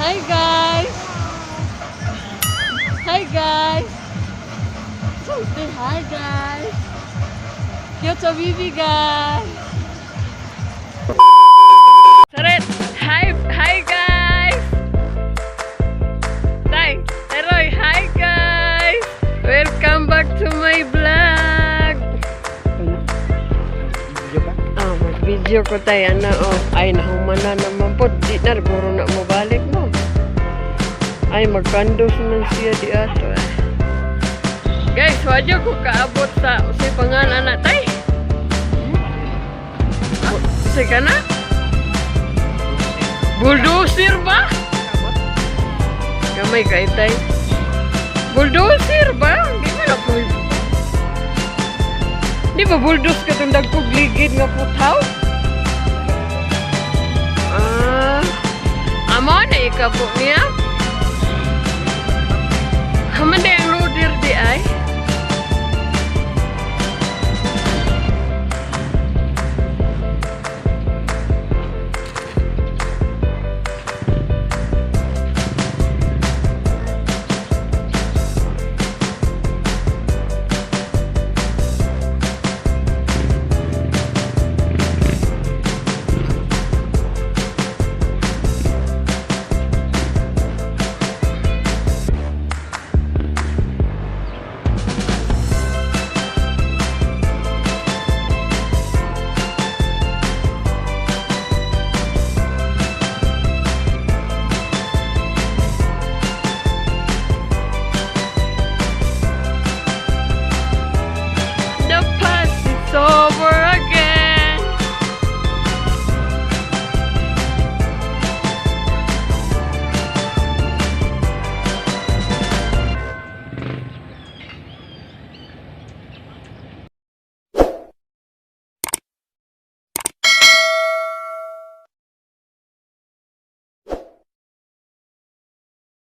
Hi guys! Hi guys! So say hi guys! Cute sa bibi guys! Sareth! Hi guys! Tay! Eroy! Hi guys! Welcome back to my vlog! Oh, mag-video ko tayo. Ay, nahumana naman po. Di na, puro na mo balik mo. Ay, magkandos man siya di ato. Guys, wadyo ko kaabot sa pangalan na tay. Kasi ka na? Bulldozer ba? Kamay ka tay. Bulldozer ba? Di ba na po? Di ba bulldoze ka itong dagpugligid nga putaw? Amo na ikapo niya? Haman na yung loader di ay?